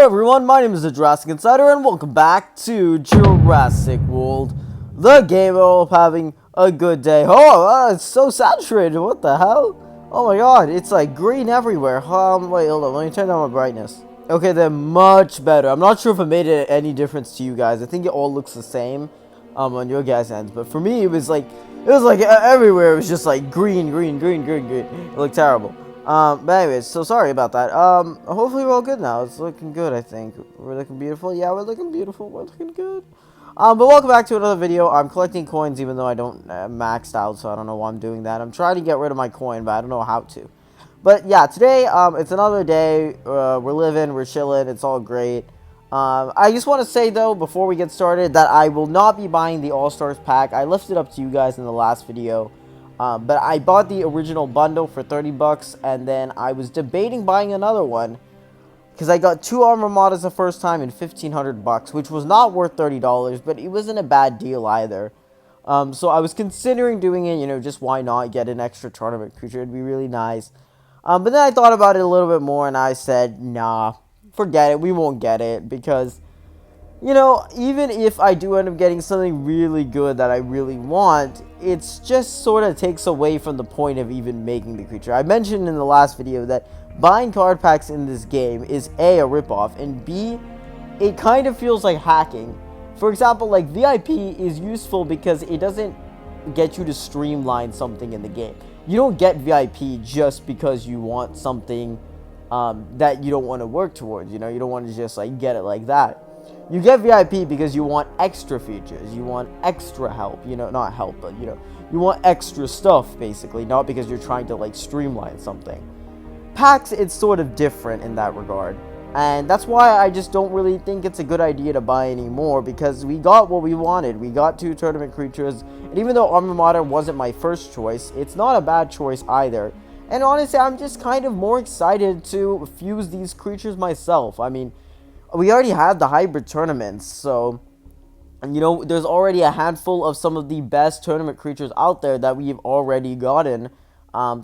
Hello everyone, my name is the Jurassic Insider and welcome back to Jurassic World, the game. I hope having a good day. Oh, it's so saturated, what the hell? Oh my god, it's like green everywhere. Wait, hold on, let me turn down my brightness. Okay, they're much better. I'm not sure if it made any difference to you guys. I think it all looks the same on your guys' ends, but for me it was like everywhere. It was just like green. It looked terrible. But anyways, so sorry about that. Hopefully we're all good now. It's looking good, I think. We're looking beautiful. Yeah, we're looking beautiful. We're looking good. But welcome back to another video. I'm collecting coins even though I don't maxed out, so I don't know why I'm doing that. I'm trying to get rid of my coin, but I don't know how to. But yeah, today, it's another day. We're living, we're chilling. It's all great. I just want to say, though, before we get started, that I will not be buying the All-Stars pack. I left it up to you guys in the last video. But I bought the original bundle for 30 bucks, and then I was debating buying another one, because I got 2 armor mods the first time and 1,500 bucks, which was not worth $30, but it wasn't a bad deal either. So I was considering doing it, you know, just why not get an extra tournament creature, it'd be really nice. But then I thought about it a little bit more, and I said, nah, forget it, we won't get it, because, you know, even if I do end up getting something really good that I really want, it's just sort of takes away from the point of even making the creature. I mentioned in the last video that buying card packs in this game is A, a ripoff, and B, it kind of feels like hacking. For example, like VIP is useful because it doesn't get you to streamline something in the game. You don't get VIP just because you want something that you don't want to work towards, you know, you don't want to just like get it like that. You get VIP because you want extra features, you want extra help, you know, not help, but, you know, you want extra stuff, basically, not because you're trying to, like, streamline something. Packs, it's sort of different in that regard, and that's why I just don't really think it's a good idea to buy anymore, because we got what we wanted. We got 2 tournament creatures, and even though Armor Modder wasn't my first choice, it's not a bad choice either, and honestly, I'm just kind of more excited to fuse these creatures myself. I mean, we already had the hybrid tournaments, so, you know, there's already a handful of some of the best tournament creatures out there that we've already gotten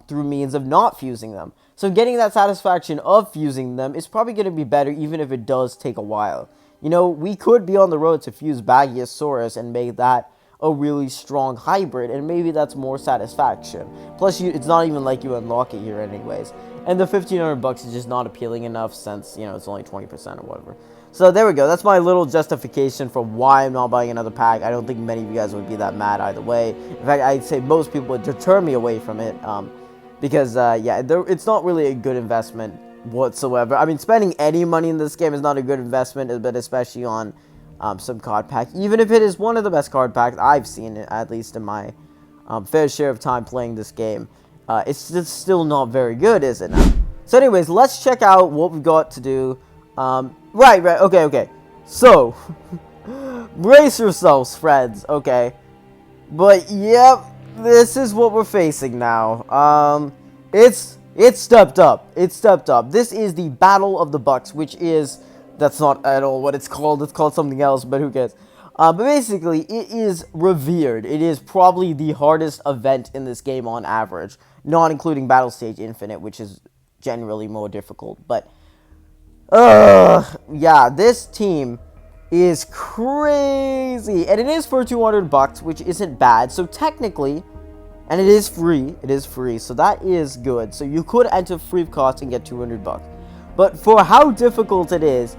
through means of not fusing them. So getting that satisfaction of fusing them is probably going to be better, even if it does take a while. You know, we could be on the road to fuse Bagiosaurus and make that a really strong hybrid, and maybe that's more satisfaction. Plus, it's not even like you unlock it here anyways. And the 1,500 bucks is just not appealing enough since, you know, it's only 20% or whatever. So there we go. That's my little justification for why I'm not buying another pack. I don't think many of you guys would be that mad either way. In fact, I'd say most people would deter me away from it. Because, yeah, it's not really a good investment whatsoever. I mean, spending any money in this game is not a good investment, but especially on some card pack. Even if it is one of the best card packs I've seen, at least in my fair share of time playing this game. It's just still not very good, is it now? So anyways, let's check out what we've got to do. Right, okay. So, brace yourselves, friends, okay. But, yep, this is what we're facing now. It's stepped up. This is the Battle of the Bucks, which is, that's not at all what it's called. It's called something else, but who cares? But basically, it is revered. It is probably the hardest event in this game on average, not including Battle Stage Infinite, which is generally more difficult. But, yeah, this team is crazy. And it is for 200 bucks, which isn't bad. So technically, and it is free, so that is good. So you could enter free of cost and get 200 bucks. But for how difficult it is,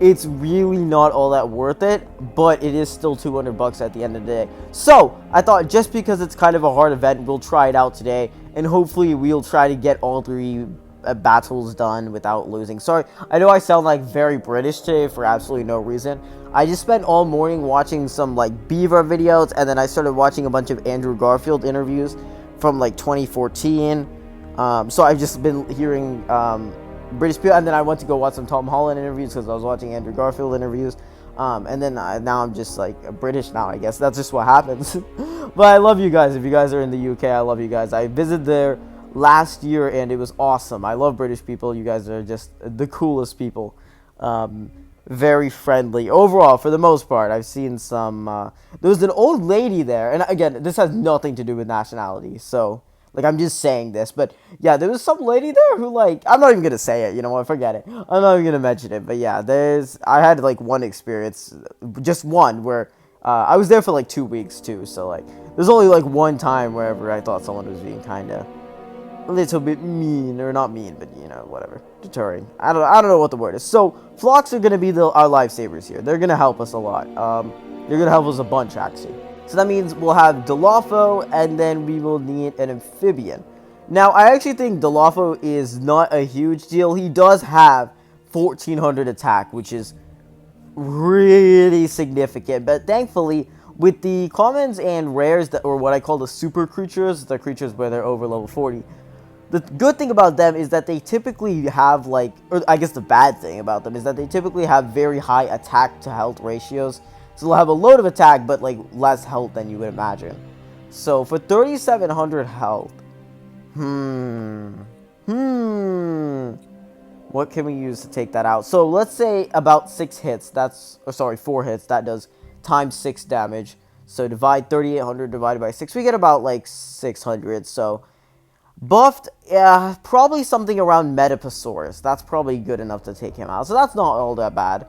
it's really not all that worth it, but it is still 200 bucks at the end of the day. So, I thought just because it's kind of a hard event, we'll try it out today, and hopefully we'll try to get all 3 battles done without losing. Sorry, I know I sound like very British today for absolutely no reason. I just spent all morning watching some like Beaver videos, and then I started watching a bunch of Andrew Garfield interviews from like 2014. So I've just been hearing British people, and then I went to go watch some Tom Holland interviews because I was watching Andrew Garfield interviews, and then now I'm just like British now, I guess. That's just what happens. But I love you guys. If you guys are in the UK, I love you guys. I visited there last year, and it was awesome. I love British people. You guys are just the coolest people. Very friendly. Overall, for the most part, I've seen some, there was an old lady there, and again, this has nothing to do with nationality, so Like, I'm just saying this, but yeah, there was some lady there who, like, I'm not even gonna say it, you know what, forget it. I'm not even gonna mention it, but yeah, I had, like, one experience, just one, where, I was there for, like, 2 weeks, too, so, like, there's only, like, one time wherever I thought someone was being kinda a little bit mean, or not mean, but, you know, whatever, deterring. I don't know what the word is. So, flocks are gonna be our lifesavers here. They're gonna help us a lot. They're gonna help us a bunch, actually. So that means we'll have Dilopho, and then we will need an amphibian. Now, I actually think Dilopho is not a huge deal. He does have 1400 attack, which is really significant. But thankfully, with the commons and rares, that, or what I call the super creatures, the creatures where they're over level 40, the good thing about them is that they typically have, like, or I guess the bad thing about them is that they typically have very high attack to health ratios. So they'll have a load of attack, but, like, less health than you would imagine. So for 3700 health, what can we use to take that out? So let's say about 6 hits, or sorry, 4 hits, that does times 6 damage. So divide 3800 divided by 6, we get about, like, 600. So buffed, yeah, probably something around Metaposaurus. That's probably good enough to take him out. So that's not all that bad.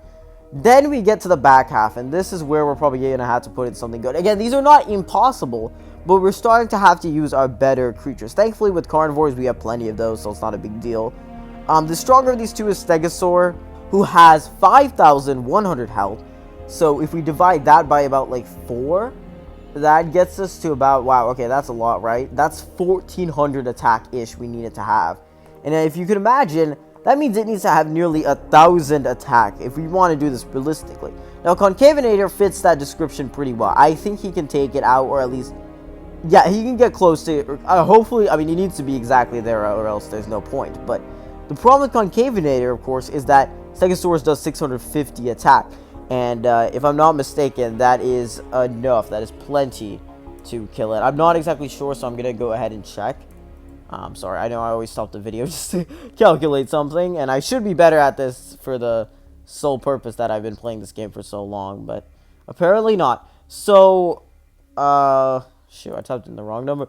Then we get to the back half, and this is where we're probably going to have to put in something good. Again, these are not impossible, but we're starting to have to use our better creatures. Thankfully, with carnivores, we have plenty of those, so it's not a big deal. The stronger of these two is Stegosaur, who has 5,100 health. So if we divide that by about, like, 4, that gets us to about, wow, okay, that's a lot, right? That's 1,400 attack-ish we need it to have. And if you can imagine, that means it needs to have nearly 1,000 attack if we want to do this realistically. Now, Concavinator fits that description pretty well. I think he can take it out, or at least, yeah, he can get close to it. Hopefully, I mean, he needs to be exactly there, or else there's no point. But the problem with Concavinator, of course, is that Stegosaurus does 650 attack. And if I'm not mistaken, that is enough. That is plenty to kill it. I'm not exactly sure, so I'm going to go ahead and check. Sorry, I know I always stop the video just to calculate something, and I should be better at this for the sole purpose that I've been playing this game for so long, but apparently not. So, shoot, I typed in the wrong number.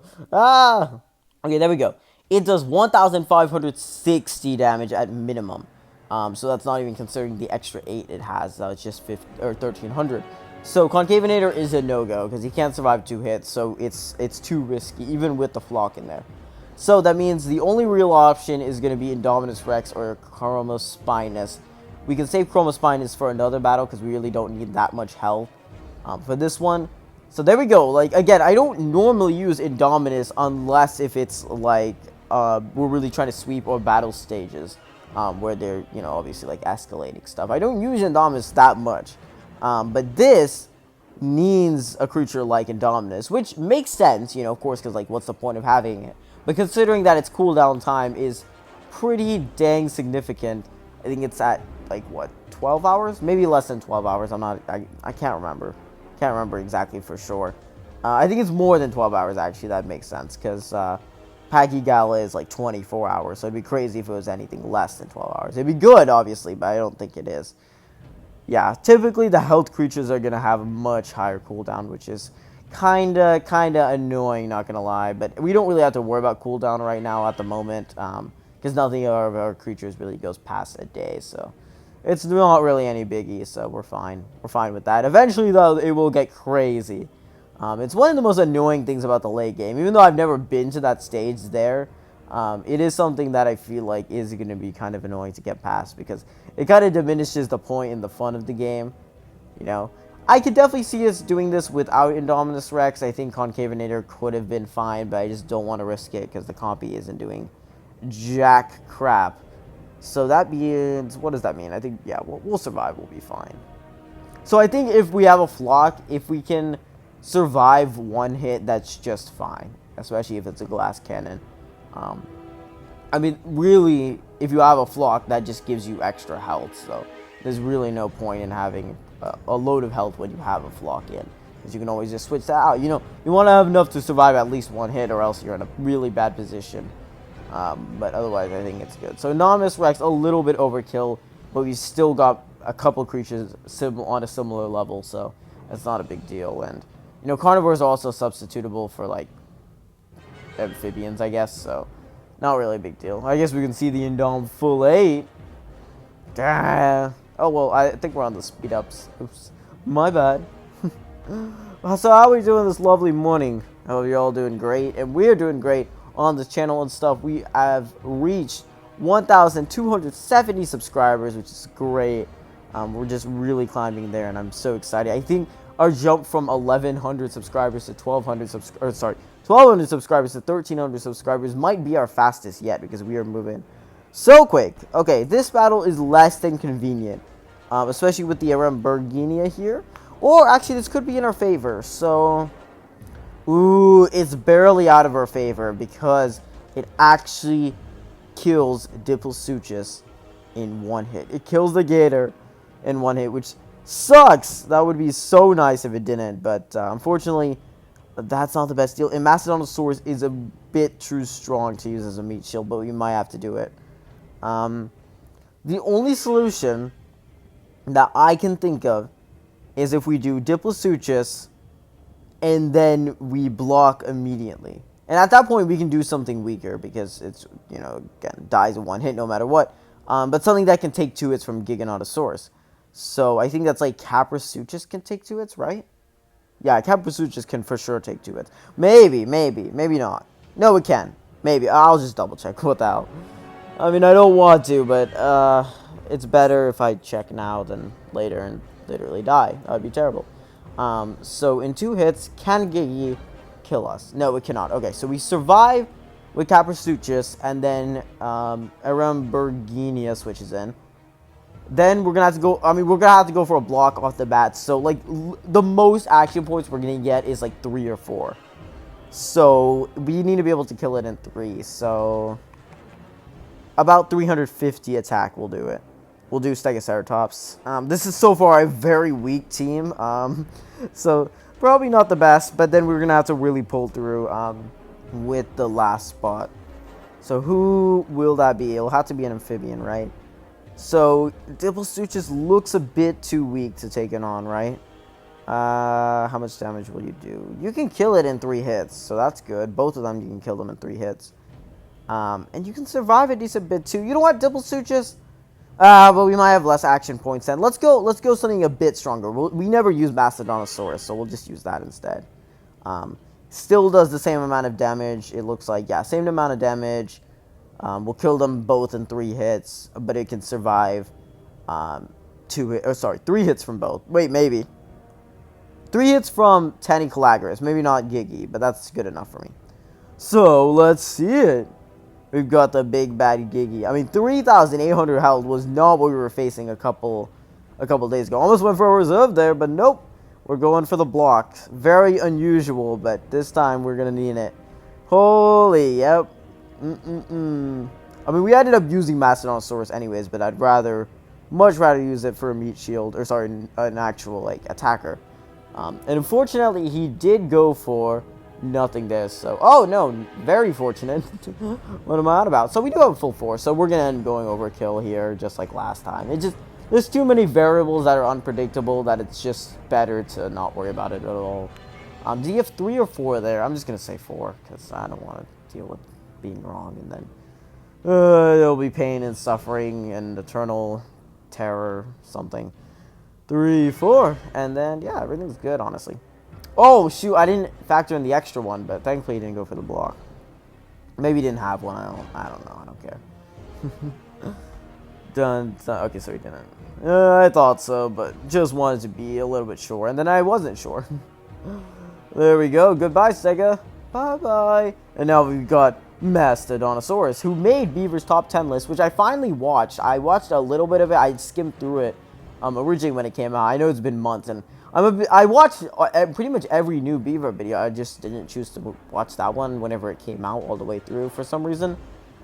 Okay, there we go. It does 1,560 damage at minimum. So that's not even considering the extra 8 it has. It's just 1,300. So Concavinator is a no-go because he can't survive 2 hits, so it's too risky, even with the flock in there. So that means the only real option is going to be Indominus Rex or Chromospinus. We can save Chromospinus for another battle because we really don't need that much health for this one. So there we go. Like, again, I don't normally use Indominus unless if it's like we're really trying to sweep or battle stages where they're, you know, obviously like escalating stuff. I don't use Indominus that much. But this needs a creature like Indominus, which makes sense, you know, of course, because, like, what's the point of having it? But considering that its cooldown time is pretty dang significant, I think it's at, like, what, 12 hours? Maybe less than 12 hours. I can't remember. Can't remember exactly for sure. I think it's more than 12 hours, actually. That makes sense, because Pagigala is, like, 24 hours, so it'd be crazy if it was anything less than 12 hours. It'd be good, obviously, but I don't think it is. Yeah, typically the health creatures are going to have a much higher cooldown, which is kinda annoying, not gonna lie. But we don't really have to worry about cooldown right now at the moment, because nothing of our creatures really goes past a day, so it's not really any biggie, so we're fine. We're fine with that. Eventually, though, it will get crazy. It's one of the most annoying things about the late game. Even though I've never been to that stage there, it is something that I feel like is going to be kind of annoying to get past, because it kind of diminishes the point and the fun of the game, you know. I could definitely see us doing this without Indominus Rex. I think Concavinator could have been fine, but I just don't want to risk it because the compy isn't doing jack crap. So that means, what does that mean? I think, yeah, we'll survive. We'll be fine. So I think if we have a flock, if we can survive one hit, that's just fine, especially if it's a glass cannon. I mean, really, if you have a flock, that just gives you extra health, so there's really no point in having a load of health when you have a flock in, because you can always just switch that out. You know, you want to have enough to survive at least one hit, or else you're in a really bad position. But otherwise, I think it's good. So Indominus Rex, a little bit overkill, but we still got a couple creatures on a similar level, so it's not a big deal. And, you know, carnivores are also substitutable for, like, amphibians, I guess, so not really a big deal. I guess we can see the Indom full 8. Oh, well, I think we're on the speed ups. Oops. My bad. So how are we doing this lovely morning? I hope you're all doing great, and we're doing great on this channel and stuff. We have reached 1,270 subscribers, which is great. We're just really climbing there, and I'm so excited. I think our jump from 1,100 subscribers to 1,200 subscribers to 1,300 subscribers might be our fastest yet, because we are moving so quick. Okay, this battle is less than convenient, especially with the Aramberginia here. Or actually, this could be in our favor. So, ooh, it's barely out of our favor because it actually kills Diplasuchus in one hit. It kills the gator in one hit, which sucks. That would be so nice if it didn't, but unfortunately, that's not the best deal. And Mastodontosaurus is a bit too strong to use as a meat shield, but we might have to do it. The only solution that I can think of is if we do Diplasuchus and then we block immediately. And at that point, we can do something weaker because it's, you know, again, dies in one hit no matter what. But something that can take 2 hits from Giganotosaurus. So I think that's like Caprasuchus can take 2 hits, right? Yeah, Caprasuchus can for sure take 2 hits. Maybe not. No, it can. Maybe. I'll just double check. What the hell? I mean, I don't want to, but it's better if I check now than later and literally die. That would be terrible. So in 2 hits, can Gigi kill us? No, it cannot. Okay, so we survive with Caprasuchus, and then Aramberginia switches in. Then we're gonna have to go. I mean, we're gonna have to go for a block off the bat. So like the most action points we're gonna get is like 3 or 4. So we need to be able to kill it in 3. So about 350 attack will do it. We'll do Stegoceratops. This is so far a very weak team. So probably not the best, but then we're gonna have to really pull through with the last spot. So who will that be? It'll have to be an amphibian, right? So Diplasuchus looks a bit too weak to take it on, right? How much damage will you do? You can kill it in 3 hits, so that's good. Both of them, you can kill them in 3 hits. And you can survive a decent bit too. You know what, Diplasuchus? But we might have less action points then. Let's go something a bit stronger. We never use Mastodontosaurus, so we'll just use that instead. Still does the same amount of damage. It looks like, yeah, same amount of damage. We'll kill them both in 3 hits, but it can survive 3 hits from both. Wait, maybe 3 hits from Tanicolagris. Maybe not Gigi, but that's good enough for me. So let's see it. We've got the big bad Gigi. I mean, 3,800 health was not what we were facing a couple days ago. Almost went for a reserve there, but nope. We're going for the block. Very unusual, but this time we're gonna need it. Holy, yep. I mean, we ended up using Mastodontosaurus anyways, but I'd much rather use it for a meat shield, or sorry, an actual, like, attacker. And unfortunately, he did go for nothing there, so... Oh, no, very fortunate. What am I on about? So we do have a full force, so we're going to end going overkill here, just like last time. There's too many variables that are unpredictable that it's just better to not worry about it at all. Do you have 3 or 4 there? I'm just going to say 4, because I don't want to deal with being wrong, and then there'll be pain and suffering and eternal terror, something. 3, 4, and then, yeah, everything's good, honestly. Oh, shoot, I didn't factor in the extra one, but thankfully he didn't go for the block. Maybe he didn't have one, I don't know, I don't care. Done. Okay, so he didn't. I thought so, but just wanted to be a little bit sure, and then I wasn't sure. There we go, goodbye, Stega. Bye-bye. And now we've got Mastodontosaurus, who made Beaver's top 10 list, which I finally watched. I watched a little bit of it. I skimmed through it originally when it came out. I know it's been months, and I watched pretty much every new Beaver video. I just didn't choose to watch that one whenever it came out all the way through for some reason.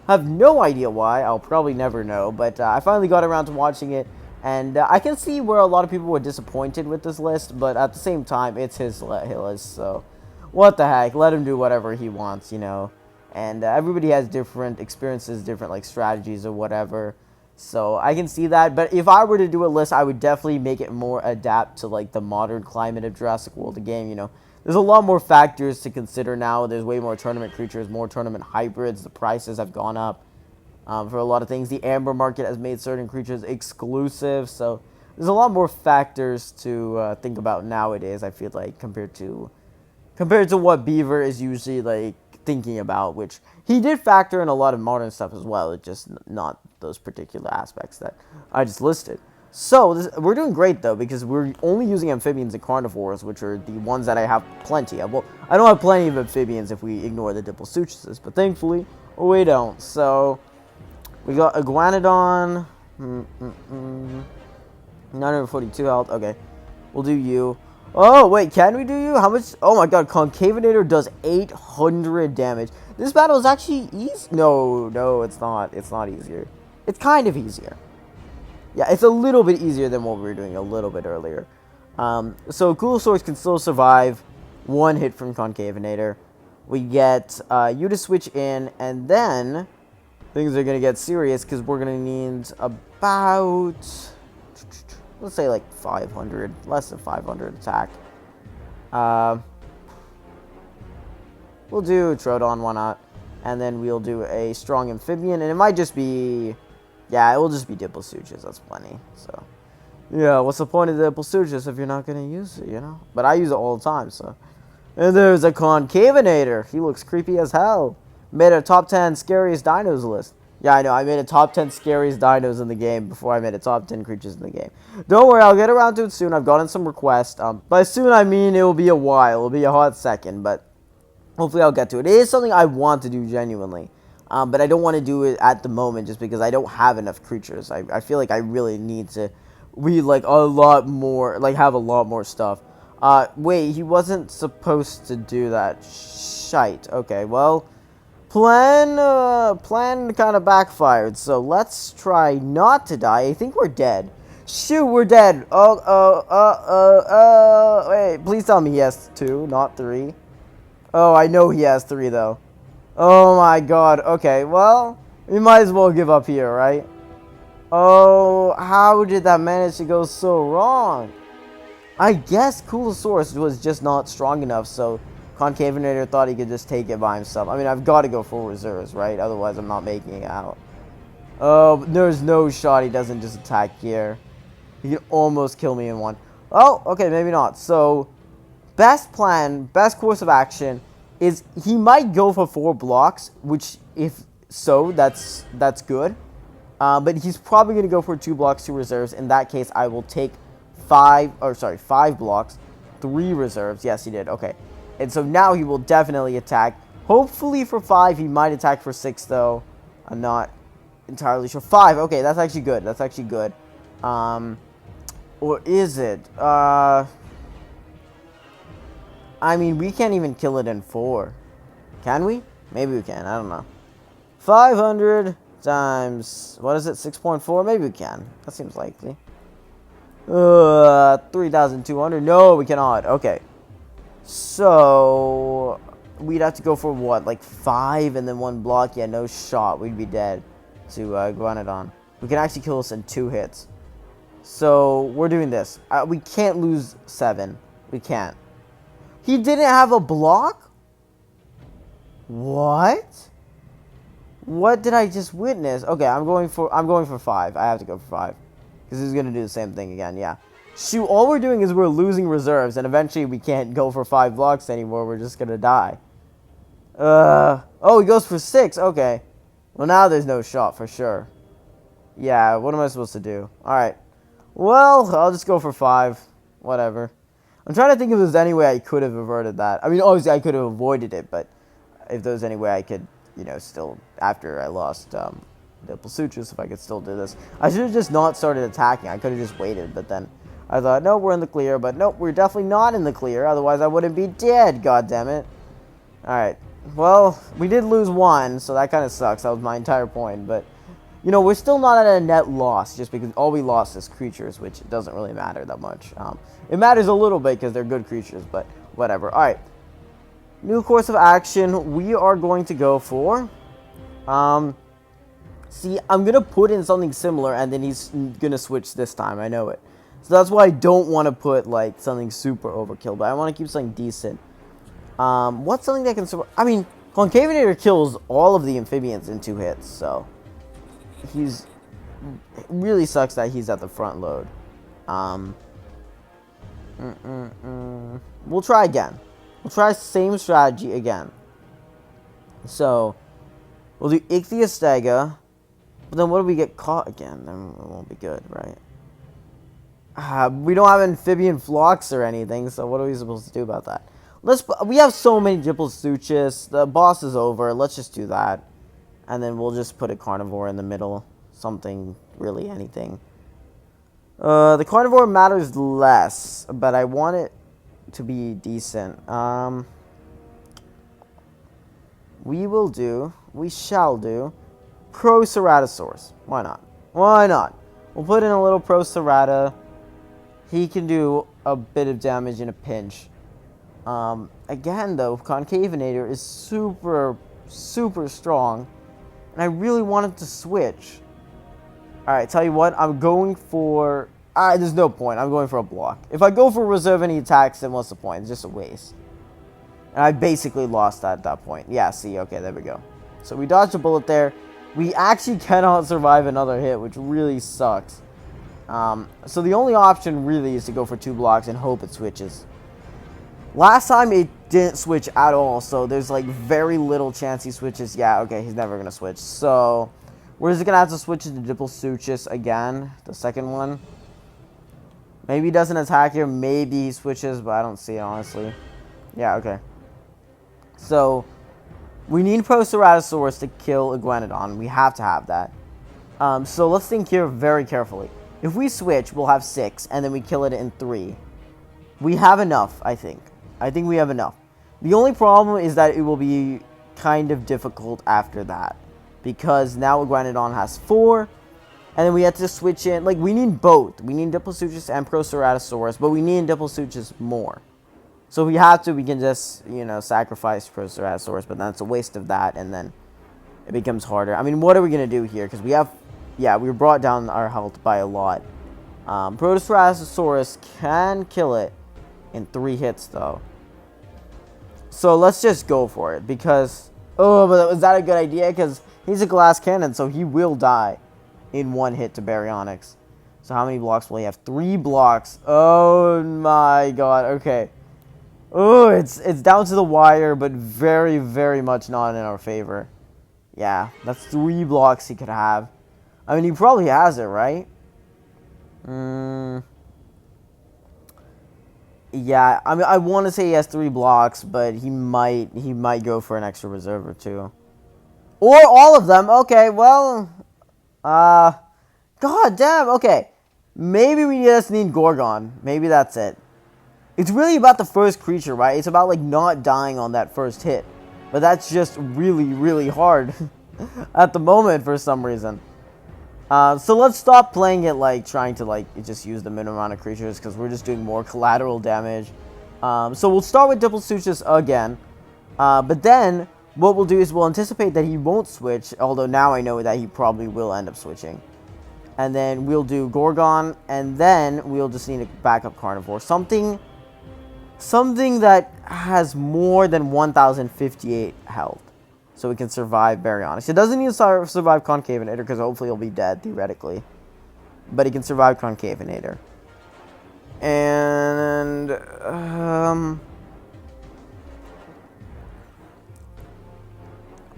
I have no idea why. I'll probably never know, but I finally got around to watching it, and I can see where a lot of people were disappointed with this list, but at the same time, it's his list, so what the heck? Let him do whatever he wants, you know. And everybody has different experiences, different like strategies or whatever. So I can see that. But if I were to do a list, I would definitely make it more adapt to like the modern climate of Jurassic World, the game. You know, there's a lot more factors to consider now. There's way more tournament creatures, more tournament hybrids. The prices have gone up for a lot of things. The Amber market has made certain creatures exclusive, so there's a lot more factors to think about nowadays, I feel like, compared to what Beaver is usually like thinking about, which he did factor in a lot of modern stuff as well. It's just not those particular aspects that I just listed. So we're doing great though, because we're only using amphibians and carnivores, which are the ones that I have plenty of. Well, I don't have plenty of amphibians if we ignore the Diploseuchuses, but thankfully we don't. So we got Iguanodon, 942 health. Okay, we'll do you. Oh, wait, can we do you? How much? Oh my god, Concavinator does 800 damage. This battle is actually easy. No, it's not. It's not easier. It's kind of easier. Yeah, it's a little bit easier than what we were doing a little bit earlier. So Coolosaurus can still survive one hit from Concavinator. We get you to switch in, and then things are going to get serious because we're going to need about, let's say like 500, less than 500 attack. We'll do Troodon, why not? And then we'll do a strong amphibian, and it might just be, yeah, it will just be Diploseuchus, that's plenty. So, yeah, what's the point of the Diploseuchus if you're not going to use it, you know? But I use it all the time, so. And there's a Concavinator. He looks creepy as hell. Made a top 10 scariest dinos list. Yeah, I know, I made a top 10 scariest dinos in the game before I made a top 10 creatures in the game. Don't worry, I'll get around to it soon. I've gotten some requests. By soon, I mean it will be a while. It will be a hot second, but hopefully I'll get to it. It is something I want to do genuinely. But I don't want to do it at the moment just because I don't have enough creatures. I feel like I really need to read like a lot more, like have a lot more stuff. Wait, he wasn't supposed to do that. Shite. Okay, well, plan kind of backfired. So let's try not to die. I think we're dead. Shoot, we're dead. Wait, please tell me he has 2, not 3. Oh, I know he has 3 though. Oh my god. Okay, well, we might as well give up here, right? Oh, how did that manage to go so wrong? I guess Coolosaurus was just not strong enough, so Concavinator thought he could just take it by himself. I mean, I've got to go full reserves, right? Otherwise, I'm not making it out. Oh, there's no shot he doesn't just attack here. He can almost kill me in one. Oh, okay, maybe not. So, best plan, best course of action is he might go for 4 blocks, which if so, that's good. But he's probably going to go for 2 blocks, 2 reserves. In that case, I will take 5 blocks, 3 reserves. Yes, he did. Okay. And so now he will definitely attack. Hopefully for 5. He might attack for 6, though. I'm not entirely sure. 5. Okay, that's actually good. That's actually good. Or is it? I mean, we can't even kill it in 4. Can we? Maybe we can. I don't know. 500 times, what is it? 6.4? Maybe we can. That seems likely. 3,200. No, we cannot. Okay. So, we'd have to go for what? Like 5 and then 1 block? Yeah, no shot. We'd be dead to Iguanodon. We can actually kill us in 2 hits. So, we're doing this. We can't lose 7. We can't. He didn't have a block? What? What did I just witness? Okay, I'm going for 5. I have to go for 5. Because he's going to do the same thing again, yeah. Shoot, all we're doing is we're losing reserves, and eventually we can't go for 5 blocks anymore. We're just going to die. Oh, he goes for 6. Okay. Well, now there's no shot for sure. Yeah, what am I supposed to do? Alright. Well, I'll just go for 5. Whatever. I'm trying to think if there's any way I could have averted that. I mean, obviously I could have avoided it, but if there's any way I could, you know, still, after I lost Diploseuchus, if I could still do this. I should have just not started attacking. I could have just waited, but then I thought, no, we're in the clear, but nope, we're definitely not in the clear. Otherwise, I wouldn't be dead, goddammit. Alright, well, we did lose 1, so that kind of sucks. That was my entire point, but, you know, we're still not at a net loss, just because all we lost is creatures, which doesn't really matter that much. It matters a little bit because they're good creatures, but whatever. Alright, new course of action. We are going to go for, see, I'm going to put in something similar, and then he's going to switch this time. I know it. So that's why I don't want to put, like, something super overkill, but I want to keep something decent. What's something that can survive? I mean, Concavinator kills all of the amphibians in 2 hits, so it really sucks that he's at the front load. We'll try again. We'll try the same strategy again. So, we'll do Ichthyostega, but then what if we get caught again? Then it won't be good, right? We don't have amphibian flocks or anything, so what are we supposed to do about that? We have so many Diploteuchus. The boss is over. Let's just do that. And then we'll just put a carnivore in the middle. Something, really anything. The carnivore matters less, but I want it to be decent. We shall do Proceratosaurus. Why not? Why not? We'll put in a little Procerata. He can do a bit of damage in a pinch. Again, though, Concavinator is super, super strong. And I really wanted to switch. Alright, tell you what, I'm going for... there's no point. I'm going for a block. If I go for reserve any attacks, then what's the point? It's just a waste. And I basically lost that at that point. Yeah, see, okay, there we go. So we dodged a bullet there. We actually cannot survive another hit, which really sucks. So the only option really is to go for 2 blocks and hope it switches. Last time it didn't switch at all, so there's like very little chance he switches. Yeah, okay, he's never gonna switch. So we're just gonna have to switch to Diploteuchus again, the second one. Maybe he doesn't attack here, maybe he switches, but I don't see it honestly. Yeah, okay. So we need Proceratosaurus to kill Iguanodon. We have to have that. So let's think here very carefully. If we switch, we'll have 6, and then we kill it in 3. We have enough, I think. I think we have enough. The only problem is that it will be kind of difficult after that. Because now Iguanodon has 4, and then we have to switch in. Like, we need both. We need Diploteuchus and Proceratosaurus, but we need Diploteuchus more. So if we have to, we can just, you know, sacrifice Proceratosaurus, but that's a waste of that, and then it becomes harder. I mean, what are we going to do here? Because we have... Yeah, we brought down our health by a lot. Proceratosaurus can kill it in 3 hits, though. So let's just go for it, because... Oh, but was that a good idea? Because he's a glass cannon, so he will die in 1 hit to Baryonyx. So how many blocks will he have? 3 blocks. Oh my god, okay. Oh, it's down to the wire, but very, very much not in our favor. Yeah, that's 3 blocks he could have. I mean, he probably has it, right? Yeah, I mean, I want to say he has 3 blocks, but he might go for an extra reserve or 2. Or all of them. Okay, well, god damn, okay. Maybe we just need Gorgon. Maybe that's it. It's really about the first creature, right? It's about, like, not dying on that first hit. But that's just really, really hard at the moment for some reason. So let's stop playing it like trying to like just use the minimum amount of creatures, because we're just doing more collateral damage. So we'll start with Diploteuchus again, but then what we'll do is we'll anticipate that he won't switch, although now I know that he probably will end up switching. And then we'll do Gorgon, and then we'll just need a backup carnivore, something that has more than 1058 health. So we can survive Baryonyx. It doesn't need to survive Concavinator, because hopefully he'll be dead, theoretically. But he can survive Concavinator. And...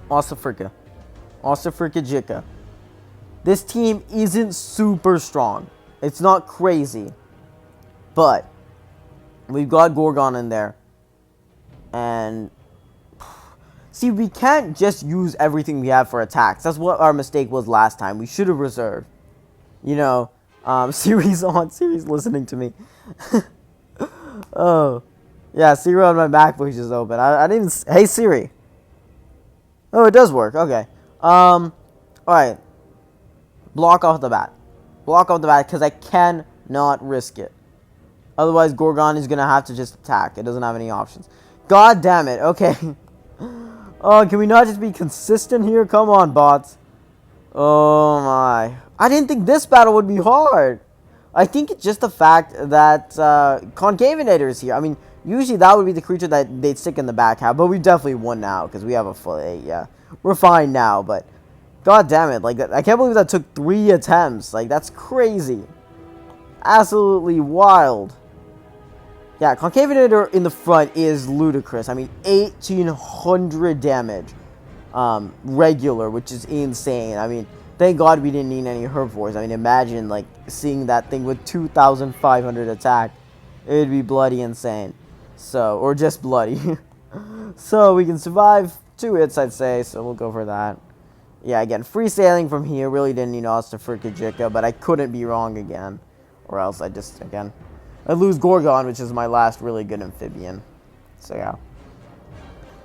Ossifrica Jicka. This team isn't super strong. It's not crazy. But we've got Gorgon in there. And... See, we can't just use everything we have for attacks. That's what our mistake was last time. We should have reserved. You know, Siri's on. Siri's listening to me. Oh. Yeah, Siri on my MacBook is open. I didn't even... Hey, Siri. Oh, it does work. Okay. Alright. Block off the bat. Block off the bat, because I cannot risk it. Otherwise, Gorgon is going to have to just attack. It doesn't have any options. God damn it. Okay. Oh, can we not just be consistent here? Come on, bots. Oh, my. I didn't think this battle would be hard. I think it's just the fact that Concavinator is here. I mean, Usually that would be the creature that they'd stick in the back half, but we definitely won now because we have a full 8, yeah. We're fine now, but god damn it, like, I can't believe that took 3 attempts. Like, that's crazy. Absolutely wild. Yeah, Concavinator in the front is ludicrous. I mean, 1800 damage. Regular, which is insane. I mean, thank God we didn't need any herbivores. I mean, imagine, like, seeing that thing with 2,500 attack. It'd be bloody insane. So, or just bloody. So, we can survive 2 hits, I'd say, so we'll go for that. Yeah, again, free sailing from here. Really didn't need us to Frikajika, but I couldn't be wrong again. Or else I just, again, I lose Gorgon, which is my last really good amphibian. So, yeah.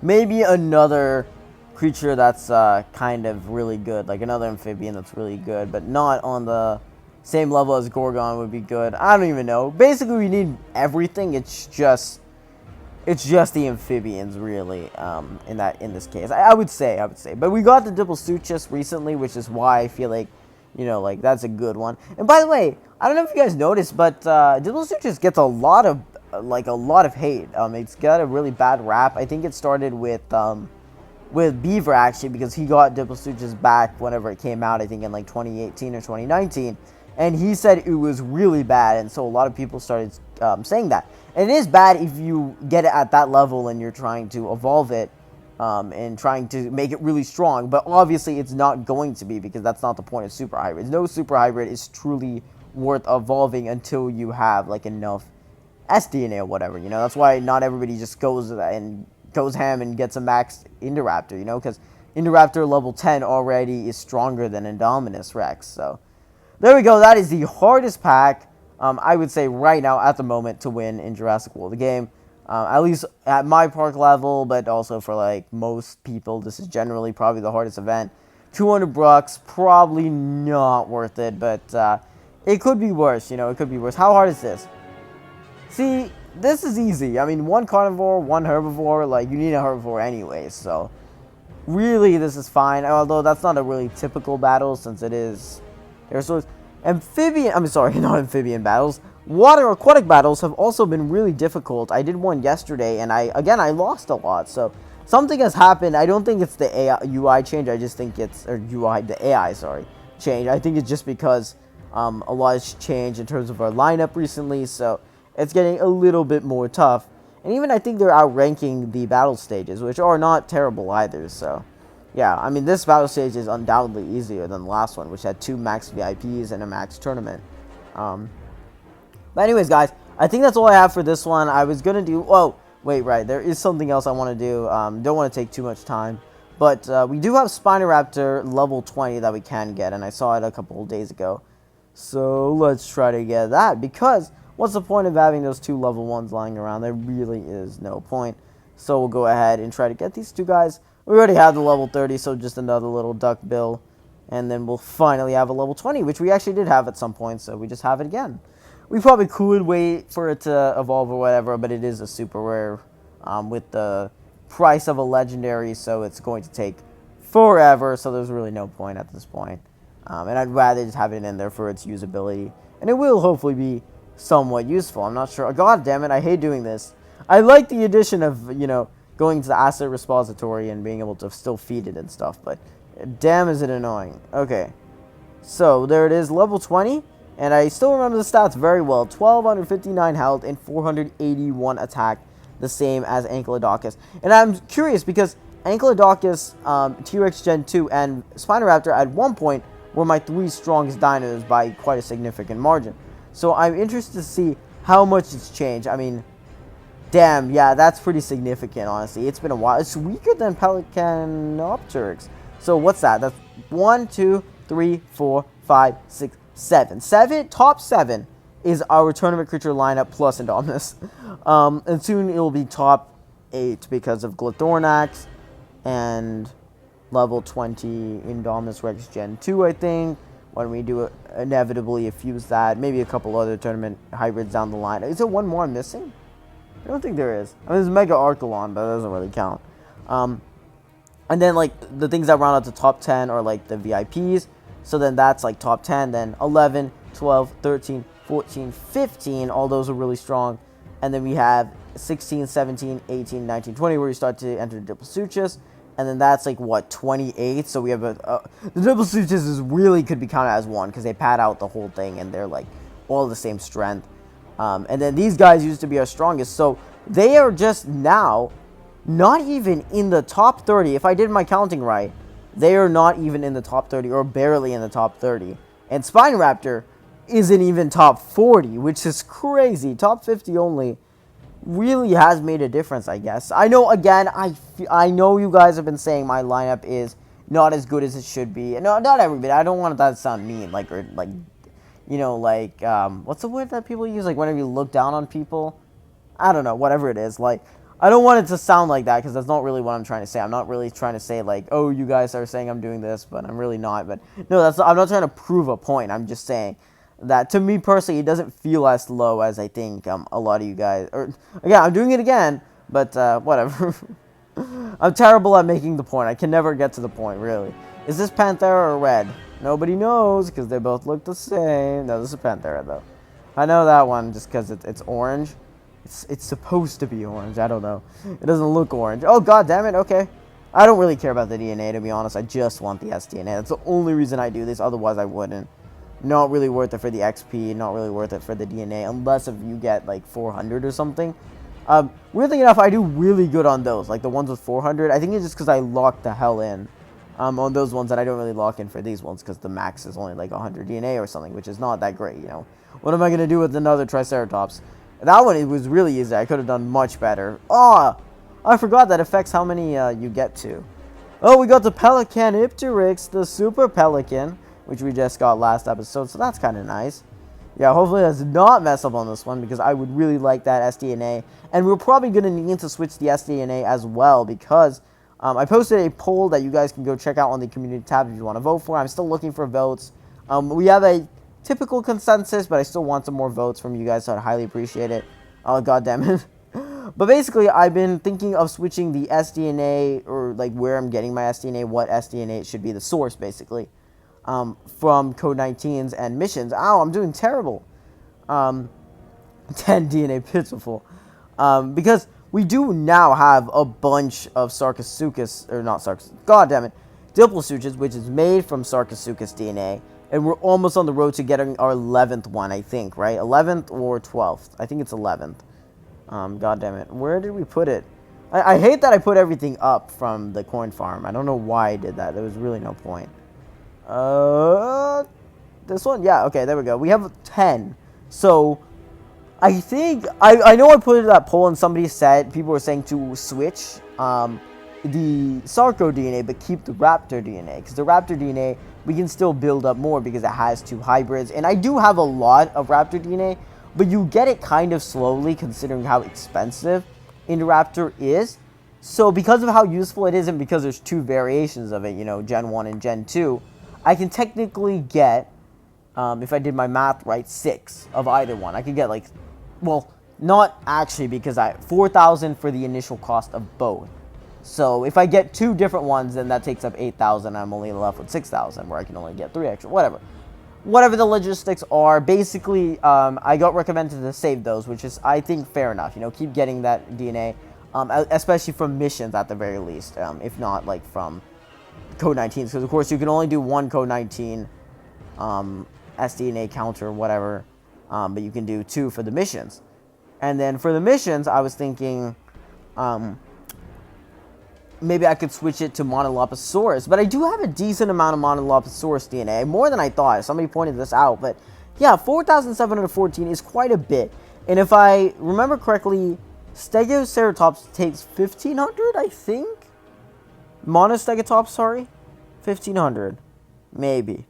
Maybe another creature that's kind of really good, like another amphibian that's really good, but not on the same level as Gorgon would be good. I don't even know. Basically, we need everything. It's just the amphibians, really, in this case. I would say. But we got the Diplasuchus recently, which is why I feel like, you know, like, that's a good one. And by the way, I don't know if you guys noticed, but Diplasuchus gets a lot of hate. It's got a really bad rap. I think it started with Beaver, actually, because he got Diplasuchus back whenever it came out, I think in like 2018 or 2019, and he said it was really bad, and so a lot of people started saying that. And it is bad if you get it at that level and you're trying to evolve it and trying to make it really strong, but obviously it's not going to be, because that's not the point of super hybrids. No super hybrid is truly worth evolving until you have like enough SDNA or whatever, you know. That's why not everybody just goes ham and gets a max Indoraptor, you know, because Indoraptor level 10 already is stronger than Indominus Rex. So there we go. That is the hardest pack, I would say right now at the moment, to win in Jurassic World. The game, at least at my park level, but also for like most people, this is generally probably the hardest event. 200 bucks, probably not worth it, but it could be worse, you know, it could be worse. How hard is this? See, this is easy. I mean, 1 carnivore, 1 herbivore, like, you need a herbivore anyway, so really this is fine, although that's not a really typical battle, since it is amphibian, I'm sorry, not amphibian battles. Water aquatic battles have also been really difficult. I did one yesterday, and I lost a lot, so something has happened. I don't think it's the AI, UI change, I just think it's, or UI, the AI, sorry, change. I think it's just because a lot has changed in terms of our lineup recently, so it's getting a little bit more tough. And even I think they're outranking the battle stages, which are not terrible either. So, yeah, I mean, this battle stage is undoubtedly easier than the last one, which had 2 max VIPs and a max tournament. But anyways, guys, I think that's all I have for this one. I was going to do... Oh, wait, right. There is something else I want to do. Don't want to take too much time. But we do have Spinoraptor level 20 that we can get, and I saw it a couple of days ago. So let's try to get that, because... what's the point of having those 2 level 1s lying around? There really is no point. So we'll go ahead and try to get these 2 guys. We already have the level 30, so just another little duck bill. And then we'll finally have a level 20, which we actually did have at some point, so we just have it again. We probably could wait for it to evolve or whatever, but it is a super rare with the price of a legendary, so it's going to take forever, so there's really no point at this point. And I'd rather just have it in there for its usability. And it will hopefully be somewhat useful. I'm not sure. God damn it, I hate doing this. I like the addition of, you know, going to the asset repository and being able to still feed it and stuff, but damn is it annoying. Okay, so there it is, level 20, and I still remember the stats very well. 1259 health and 481 attack, the same as Ankylodocus. And I'm curious because Ankylodocus, T-Rex Gen 2, and Spinoraptor at one point were my 3 strongest dinos by quite a significant margin. So I'm interested to see how much it's changed. I mean, damn, yeah, that's pretty significant, honestly. It's been a while. It's weaker than Pelicanopteryx. So what's that? That's 1, 2, 3, 4, 5, 6, 7. Top 7 is our tournament creature lineup plus Indominus. And soon it will be top 8 because of Glithornax and level 20 Indominus Rex Gen 2, I think. When we do inevitably fuse that, maybe a couple other tournament hybrids down the line. Is there one more I'm missing? I don't think there is. I mean, there's Mega Archelon, but that doesn't really count. And then, like, the things that round out the top 10 are, like, the VIPs. So then that's, like, top 10. Then 11, 12, 13, 14, 15. All those are really strong. And then we have 16, 17, 18, 19, 20, where you start to enter the Diplodocus. And then that's like, what, 28? So we have the Diplodocus is really could be counted as one, because they pad out the whole thing, and they're like all the same strength. And then these guys used to be our strongest. So they are just now not even in the top 30. If I did my counting right, they are not even in the top 30, or barely in the top 30. And Spinaraptor isn't even top 40, which is crazy. Top 50 only really has made a difference, I guess. I know, again, I know you guys have been saying my lineup is not as good as it should be. No, not everybody. I don't want that to sound mean, like, you know, like, what's the word that people use? Like, whenever you look down on people? I don't know, whatever it is. Like, I don't want it to sound like that, because that's not really what I'm trying to say. I'm not really trying to say, like, oh, you guys are saying I'm doing this, but I'm really not. But, no, I'm not trying to prove a point. I'm just saying that, to me personally, it doesn't feel as low as I think a lot of you guys, or, again, I'm doing it again, but, whatever. I'm terrible at making the point. I can never get to the point, really. Is this Panthera or red? Nobody knows, because they both look the same. No, this is Panthera, though. I know that one, just because it's orange. It's supposed to be orange. I don't know. It doesn't look orange. Oh, god damn it. Okay. I don't really care about the DNA, to be honest. I just want the SDNA. That's the only reason I do this. Otherwise, I wouldn't. Not really worth it for the XP. Not really worth it for the DNA. Unless if you get, like, 400 or something. Weirdly enough, I do really good on those. Like, the ones with 400. I think it's just because I locked the hell in. On those ones that I don't really lock in for these ones. Because the max is only, like, 100 DNA or something. Which is not that great, you know. What am I going to do with another Triceratops? That one, it was really easy. I could have done much better. Oh, I forgot that affects how many you get to. Oh, we got the Pelicanipteryx, the Super Pelican, which we just got last episode, so that's kind of nice. Yeah, hopefully that's not mess up on this one, because I would really like that SDNA. And we're probably going to need to switch the SDNA as well, because I posted a poll that you guys can go check out on the community tab if you want to vote for. I'm still looking for votes. We have a typical consensus, but I still want some more votes from you guys, so I'd highly appreciate it. Oh, god damn it. But basically, I've been thinking of switching the SDNA, or like where I'm getting my SDNA, what SDNA should be the source, basically, from Code 19s and missions. Ow, I'm doing terrible. 10 DNA, pitiful. Because we do now have a bunch of Sarcosuchus, or not Sarcosuchus, god damn it, Diplodocus, which is made from Sarcosuchus DNA. And we're almost on the road to getting our 11th one, I think, right? 11th or 12th. I think it's 11th. God damn it. Where did we put it? I hate that I put everything up from the coin farm. I don't know why I did that. There was really no point. This one? Yeah, okay, there we go. We have 10. So, I think... I know I put it that poll and somebody said... People were saying to switch the Sarco DNA, but keep the Raptor DNA. Because the Raptor DNA... we can still build up more because it has 2 hybrids. And I do have a lot of Raptor DNA, but you get it kind of slowly considering how expensive Indoraptor is. So because of how useful it is and because there's 2 variations of it, you know, Gen 1 and Gen 2, I can technically get, if I did my math right, 6 of either one. I could get like, well, not actually, because 4,000 for the initial cost of both. So if I get 2 different ones, then that takes up 8,000. I'm only left with 6,000, where I can only get 3 extra. Whatever the logistics are. Basically, I got recommended to save those, which is, I think, fair enough. You know, keep getting that DNA, especially from missions at the very least. If not, like, from Code 19s. Because, of course, you can only do 1 Code 19 SDNA counter or whatever. But you can do 2 for the missions. And then for the missions, I was thinking... maybe I could switch it to Monoloposaurus. But I do have a decent amount of Monoloposaurus DNA. More than I thought. Somebody pointed this out. But yeah, 4,714 is quite a bit. And if I remember correctly, Stegoceratops takes 1,500, I think? Monostegatops, sorry? 1,500. Maybe.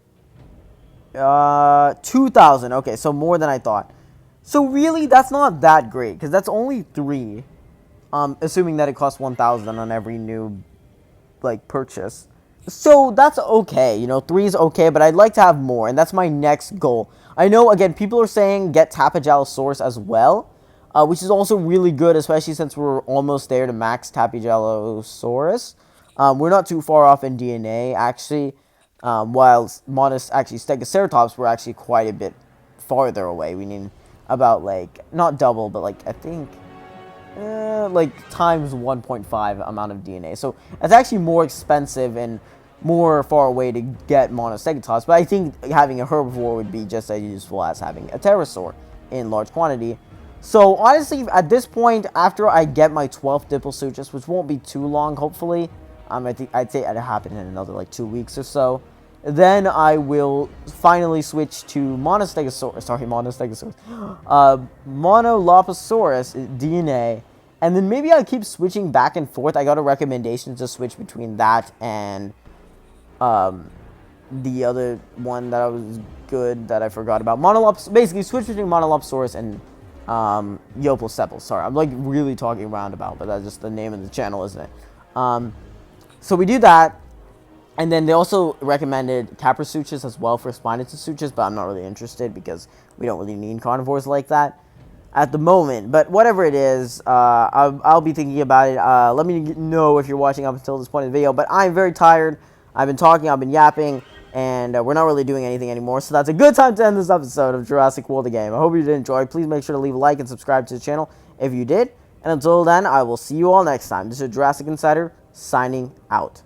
2,000. Okay, so more than I thought. So really, that's not that great. Because that's only 3. Assuming that it costs 1,000 on every new, like, purchase. So, that's okay. You know, 3 is okay, but I'd like to have more, and that's my next goal. I know, again, people are saying get Tapigalosaurus as well, which is also really good, especially since we're almost there to max Tapigalosaurus. We're not too far off in DNA, actually, while Stegoceratops, we're actually quite a bit farther away. We need about, like, not double, but, like, I think, like, times 1.5 amount of DNA. So it's actually more expensive and more far away to get Monostegosaurus, but I think having a herbivore would be just as useful as having a pterosaur in large quantity. So honestly, at this point, after I get my 12th Diplodocus, which won't be too long, hopefully, I think I'd say it'll happen in another like 2 weeks or so, then I will finally switch to Monostegosaurus, Monoloposaurus DNA, and then maybe I'll keep switching back and forth. I got a recommendation to switch between that and the other one that was good that I forgot about. Basically switch between Monoloposaurus and Yoplosepal. Sorry, I'm like really talking roundabout, but that's just the name of the channel, isn't it? So we do that, and then they also recommended Caprasuchus as well for Spinosuchus, but I'm not really interested because we don't really need carnivores like that at the moment. But whatever it is, I'll be thinking about it. Let me know if you're watching up until this point in the video, but I'm very tired. I've been talking, I've been yapping, and we're not really doing anything anymore, so that's a good time to end this episode of Jurassic World the Game. I hope you did enjoy. Please make sure to leave a like and subscribe to the channel if you did. And until then, I will see you all next time. This is Jurassic Insider, signing out.